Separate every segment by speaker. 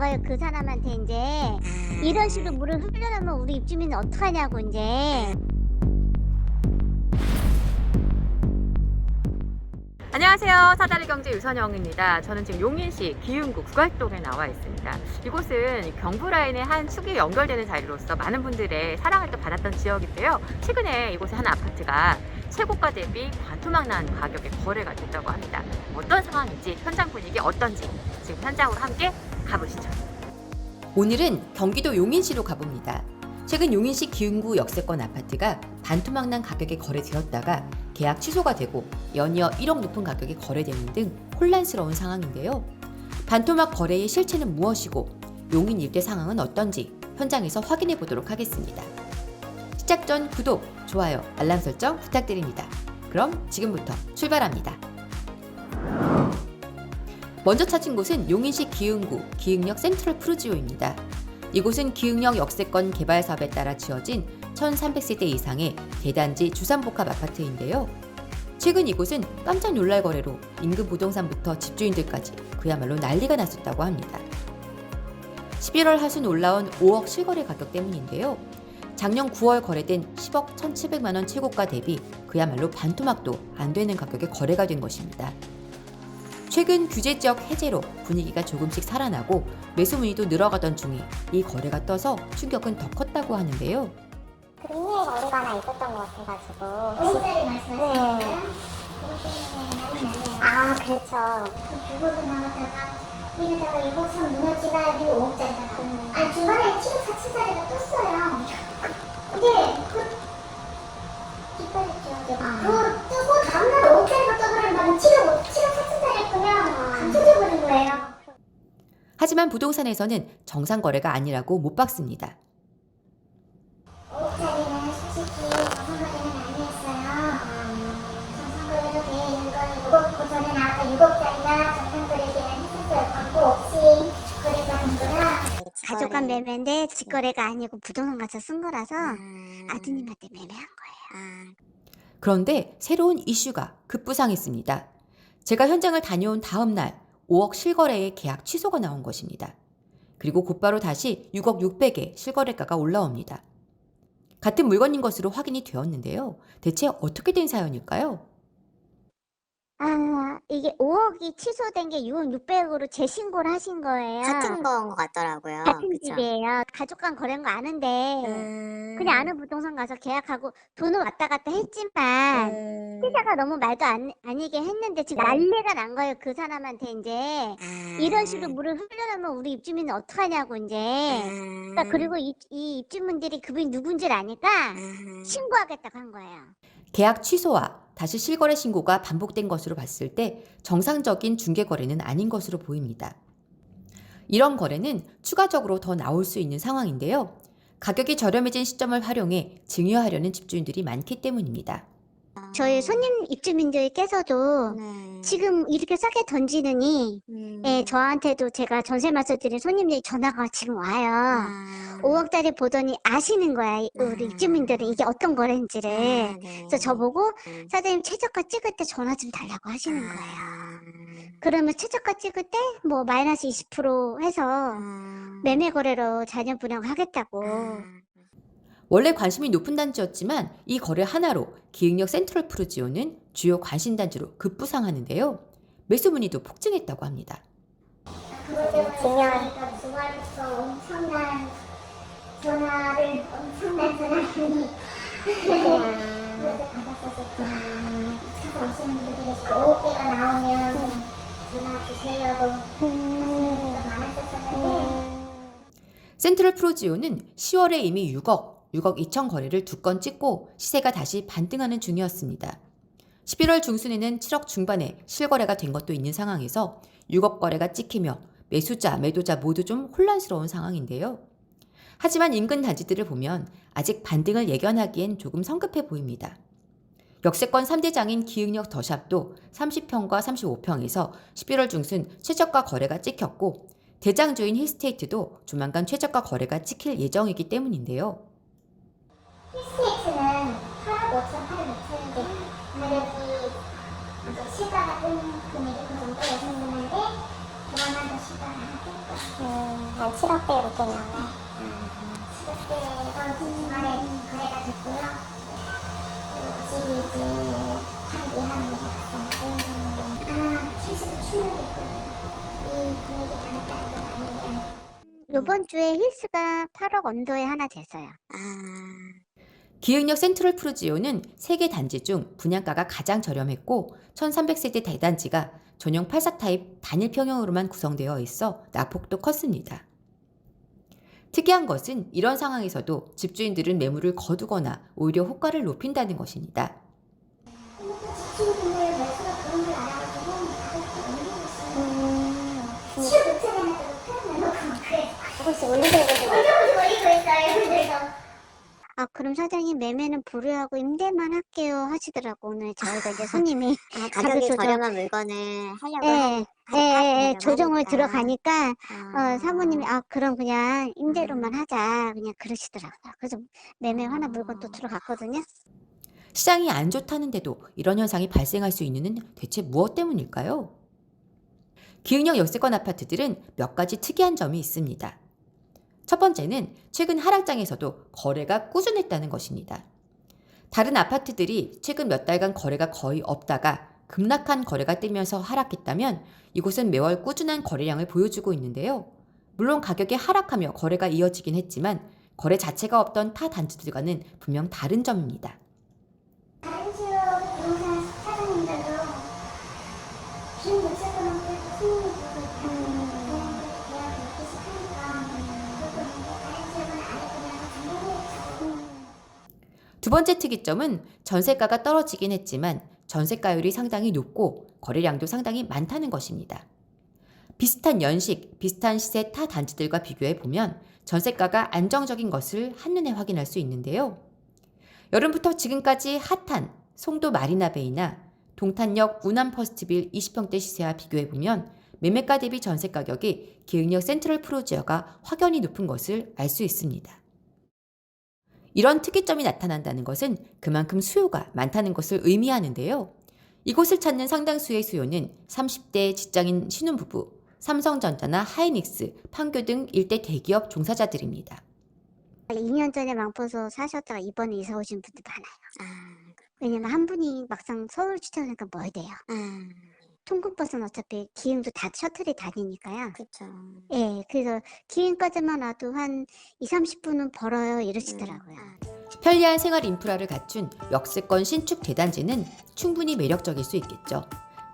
Speaker 1: 거예요. 그 사람한테 인제. 이런 식으로 물을 흘려놓으면 우리 입주민은 어떡하냐고 인제.
Speaker 2: 안녕하세요. 사다리경제 유선영입니다. 저는 지금 용인시 기흥구 구갈동에 나와 있습니다. 이곳은 경부라인의 한 축이 연결되는 자리로서 많은 분들의 사랑을 또 받았던 지역인데요. 최근에 이곳의 한 아파트가 최고가 대비 반토막 난 가격에 거래가 됐다고 합니다. 어떤 상황인지, 현장 분위기 어떤지 지금 현장으로 함께 가보시죠.
Speaker 3: 오늘은 경기도 용인시로 가봅니다. 최근 용인시 기흥구 역세권 아파트가 반토막 난 가격에 거래되었다가 계약 취소가 되고 연이어 1억 높은 가격에 거래되는 등 혼란스러운 상황인데요. 반토막 거래의 실체는 무엇이고 용인 일대 상황은 어떤지 현장에서 확인해 보도록 하겠습니다. 시작 전 구독, 좋아요, 알람 설정 부탁드립니다. 그럼 지금부터 출발합니다. 먼저 찾은 곳은 용인시 기흥구 기흥역 센트럴 푸르지오입니다. 이곳은 기흥역 역세권 개발 사업에 따라 지어진 1300세대 이상의 대단지 주상복합 아파트인데요. 최근 이곳은 깜짝 놀랄 거래로 인근 부동산부터 집주인들까지 그야말로 난리가 났었다고 합니다. 11월 하순 올라온 5억 실거래 가격 때문인데요. 작년 9월 거래된 10억 1,700만 원 최고가 대비 그야말로 반토막도 안 되는 가격에 거래가 된 것입니다. 최근 규제 지역 해제로 분위기가 조금씩 살아나고 매수 문의도 늘어가던 중에 이 거래가 떠서 충격은 더 컸다고 하는데요.
Speaker 4: 그림의 거래가 하나 있었던 것 같아가지고.
Speaker 1: 5억짜리 말씀하시는
Speaker 4: 네.
Speaker 1: 거예요? 그것 때문에 난리 나네요.
Speaker 4: 아, 그렇죠.
Speaker 1: 그거도 나왔다가 이러다가 2억 무너지나 5억짜리가 아니 중간에 7억 4천짜리가 떴어요. 근데 기뻐했죠. 그거 뜨고 다음날 5억짜리가 떠버리면 나는 7억 4천짜리 끄면 감춰져버린 거예요.
Speaker 3: 하지만 부동산에서는 정상 거래가 아니라고 못 박습니다.
Speaker 1: 5억짜리는 솔직히 정상거래는 아니었어요. 정상거래로 되어 있는 건 6억, 그 전에 나왔던 6억짜리나 정상거래되는 했었어요. 광고 없이 거래가 된 거라. 가족간 매매인데 직거래가 아니고 부동산 가서 쓴 거라서 아드님한테 매매한 거예요.
Speaker 3: 그런데 새로운 이슈가 급부상했습니다. 제가 현장을 다녀온 다음 날 5억 실거래의 계약 취소가 나온 것입니다. 그리고 곧바로 다시 6억 600에 실거래가가 올라옵니다. 같은 물건인 것으로 확인이 되었는데요. 대체 어떻게 된 사연일까요?
Speaker 1: 아, 이게 5억이 취소된 게 6억 6백으로 재신고를 하신 거예요.
Speaker 4: 같은 거인 것 같더라고요.
Speaker 1: 같은
Speaker 4: 그쵸?
Speaker 1: 집이에요. 가족 간 거래인 거 아는데 그냥 아는 부동산 가서 계약하고 돈은 왔다 갔다 했지만 시세가 너무 말도 아니게 했는데 지금 난리가 난 거예요. 그 사람한테 이제 이런 식으로 물을 흘려놓으면 우리 입주민은 어떡하냐고 이제. 그러니까 그리고 이 입주민들이 그분이 누군지를 아니까 신고하겠다고 한 거예요.
Speaker 3: 계약 취소와 다시 실거래 신고가 반복된 것으로 봤을 때 정상적인 중개 거래는 아닌 것으로 보입니다. 이런 거래는 추가적으로 더 나올 수 있는 상황인데요. 가격이 저렴해진 시점을 활용해 증여하려는 집주인들이 많기 때문입니다.
Speaker 1: 저희 손님 입주민들께서도 지금 이렇게 싸게 던지느니 저한테도 제가 전세 말씀드린 손님들이 전화가 지금 와요. 5억짜리 보더니 아시는 거야. 우리 입주민들은 이게 어떤 거래인지를. 그래서 저보고 사장님 최저가 찍을 때 전화 좀 달라고 하시는 거예요. 그러면 최저가 찍을 때 뭐 마이너스 20% 해서 매매 거래로 자녀 분양하겠다고.
Speaker 3: 원래 관심이 높은 단지였지만 이 거래 하나로 기흥역 센트럴 푸르지오는 주요 관심단지로 급부상하는데요. 매수 문의도 폭증했다고 합니다.
Speaker 1: 그것 때문에 저희가 주말부터 엄청난 전화를 그래서 받았었었구나. 찾아오시는 분들이 계시고 5억대가 나오면 전화 주세요고 많았었었는데
Speaker 3: 센트럴 푸르지오는 10월에 이미 6억 2천 거래를 2건 찍고 시세가 다시 반등하는 중이었습니다. 11월 중순에는 7억 중반에 실거래가 된 것도 있는 상황에서 6억 거래가 찍히며 매수자, 매도자 모두 좀 혼란스러운 상황인데요. 하지만 인근 단지들을 보면 아직 반등을 예견하기엔 조금 성급해 보입니다. 역세권 3대장인 기흥역 더샵도 30평과 35평에서 11월 중순 최저가 거래가 찍혔고 대장주인 힐스테이트도 조만간 최저가 거래가 찍힐 예정이기 때문인데요.
Speaker 1: 힐스테이트는 8억 5천, 8억 6천인데 가격이 이제 시가가 뜬 금액이 그 정도가 생겼는데 조만간 더 시가가 뜰 거예요.
Speaker 4: 7억대 이렇게 나와요. 7억대가 주말에 거래가 됐고요. 집이 이제 한 2학년 학생 실수로 출연됐거든요. 이 금액이 다녔다는 건 아니에요.
Speaker 1: 요번 주에 힐스가 8억 언더에 하나 됐어요.
Speaker 3: 기흥역 센트럴 푸르지오는 3개 단지 중 분양가가 가장 저렴했고 1300세대 대단지가 전용 84 타입 단일 평형으로만 구성되어 있어 낙폭도 컸습니다. 특이한 것은 이런 상황에서도 집주인들은 매물을 거두거나 오히려 호가를 높인다는 것입니다.
Speaker 4: 집주인분들 매수가 그런 걸 알아가지고 가격도 올리고 있어요. 시효 도착하면 또 팔아놓고 그래. 조금씩 올리고 있어요. 그래서.
Speaker 1: 그럼 사장님 매매는 불허하고 임대만 할게요 하시더라고. 오늘 저희가 이제 손님이
Speaker 4: 가격이
Speaker 1: 조정-
Speaker 4: 저렴한 물건을 하려고
Speaker 1: 조정을
Speaker 4: 하니까.
Speaker 1: 들어가니까 사모님이 그럼 그냥 임대로만 하자 그냥 그러시더라고요. 그래서 매매 하나 물건 또 들어갔거든요.
Speaker 3: 시장이 안 좋다는데도 이런 현상이 발생할 수 있는 는 대체 무엇 때문일까요? 기흥역 역세권 아파트들은 몇 가지 특이한 점이 있습니다. 첫 번째는 최근 하락장에서도 거래가 꾸준했다는 것입니다. 다른 아파트들이 최근 몇 달간 거래가 거의 없다가 급락한 거래가 뜨면서 하락했다면 이곳은 매월 꾸준한 거래량을 보여주고 있는데요. 물론 가격이 하락하며 거래가 이어지긴 했지만 거래 자체가 없던 타 단지들과는 분명 다른 점입니다.
Speaker 4: 다른 지역 부동산 사장님들도 빈 물체들만 빼고 손님이 들고 있다는 계약을 이렇게 시키니까 그것도 다른 지역은 안 해보면
Speaker 3: 두 번째 특이점은 전세가가 떨어지긴 했지만 전세가율이 상당히 높고 거래량도 상당히 많다는 것입니다. 비슷한 연식, 비슷한 시세 타 단지들과 비교해 보면 전세가가 안정적인 것을 한눈에 확인할 수 있는데요. 여름부터 지금까지 핫한 송도 마리나베이나 동탄역 우남퍼스트빌 20평대 시세와 비교해 보면 매매가 대비 전세 가격이 기흥역 센트럴 푸르지오가 확연히 높은 것을 알 수 있습니다. 이런 특이점이 나타난다는 것은 그만큼 수요가 많다는 것을 의미하는데요. 이곳을 찾는 상당수의 수요는 30대 직장인 신혼부부, 삼성전자나 하이닉스, 판교 등 일대 대기업 종사자들입니다.
Speaker 1: 2년 전에 망포소 사셨다가 이번에 이사 오신 분들 많아요. 왜냐면 한 분이 막상 서울 추천하니까 뭘 돼요. 통근버스는 어차피 기흥도 다 셔틀이 다니니까요.
Speaker 4: 그렇죠.
Speaker 1: 예, 그래서 기흥까지만 와도 한 20-30분은 벌어요 이러시더라고요.
Speaker 3: 편리한 생활 인프라를 갖춘 역세권 신축 대단지는 충분히 매력적일 수 있겠죠.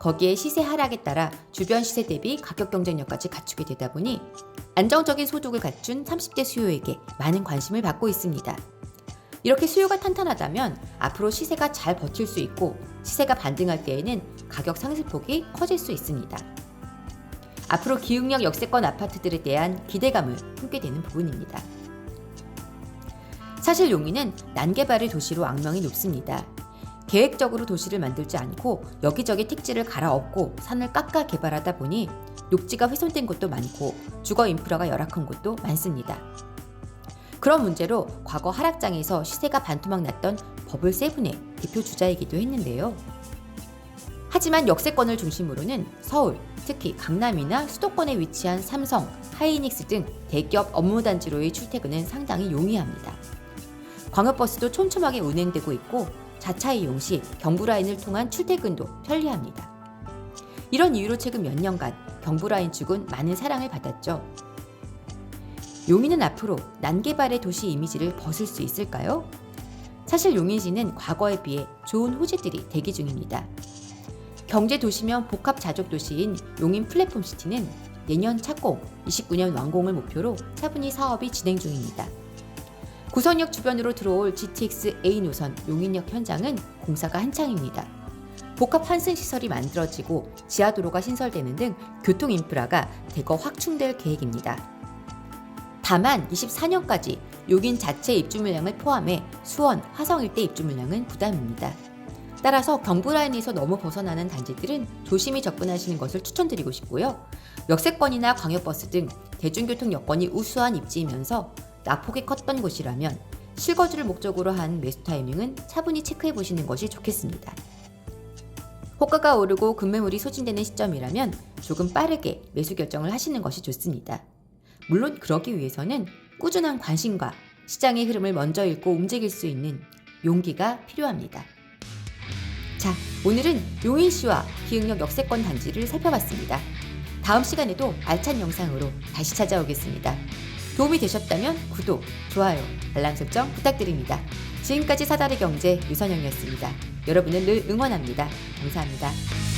Speaker 3: 거기에 시세 하락에 따라 주변 시세 대비 가격 경쟁력까지 갖추게 되다 보니 안정적인 소득을 갖춘 30대 수요에게 많은 관심을 받고 있습니다. 이렇게 수요가 탄탄하다면 앞으로 시세가 잘 버틸 수 있고 시세가 반등할 때에는 가격 상승폭이 커질 수 있습니다. 앞으로 기흥역 역세권 아파트들에 대한 기대감을 품게 되는 부분입니다. 사실 용인은 난개발의 도시로 악명이 높습니다. 계획적으로 도시를 만들지 않고 여기저기 택지를 갈아엎고 산을 깎아 개발하다 보니 녹지가 훼손된 곳도 많고 주거 인프라가 열악한 곳도 많습니다. 그런 문제로 과거 하락장에서 시세가 반토막 났던 버블 세븐의 대표 주자이기도 했는데요. 하지만 역세권을 중심으로는 서울, 특히 강남이나 수도권에 위치한 삼성, 하이닉스 등 대기업 업무단지로의 출퇴근은 상당히 용이합니다. 광역버스도 촘촘하게 운행되고 있고 자차 이용 시 경부라인을 통한 출퇴근도 편리합니다. 이런 이유로 최근 몇 년간 경부라인 축은 많은 사랑을 받았죠. 용인은 앞으로 난개발의 도시 이미지를 벗을 수 있을까요? 사실 용인시는 과거에 비해 좋은 호재들이 대기 중입니다. 경제도시면 복합자족도시인 용인 플랫폼시티는 내년 착공, 29년 완공을 목표로 차분히 사업이 진행 중입니다. 구성역 주변으로 들어올 GTX A 노선 용인역 현장은 공사가 한창입니다. 복합 환승시설이 만들어지고 지하도로가 신설되는 등 교통 인프라가 대거 확충될 계획입니다. 다만 24년까지 용인 자체 입주 물량을 포함해 수원, 화성 일대 입주 물량은 부담입니다. 따라서 경부라인에서 너무 벗어나는 단지들은 조심히 접근하시는 것을 추천드리고 싶고요. 역세권이나 광역버스 등 대중교통 여건이 우수한 입지이면서 낙폭이 컸던 곳이라면 실거주를 목적으로 한 매수 타이밍은 차분히 체크해 보시는 것이 좋겠습니다. 호가가 오르고 급매물이 소진되는 시점이라면 조금 빠르게 매수 결정을 하시는 것이 좋습니다. 물론 그러기 위해서는 꾸준한 관심과 시장의 흐름을 먼저 읽고 움직일 수 있는 용기가 필요합니다. 자, 오늘은 용인시와 기흥역 역세권 단지를 살펴봤습니다. 다음 시간에도 알찬 영상으로 다시 찾아오겠습니다. 도움이 되셨다면 구독, 좋아요, 알람 설정 부탁드립니다. 지금까지 사다리 경제 유선영이었습니다. 여러분을 늘 응원합니다. 감사합니다.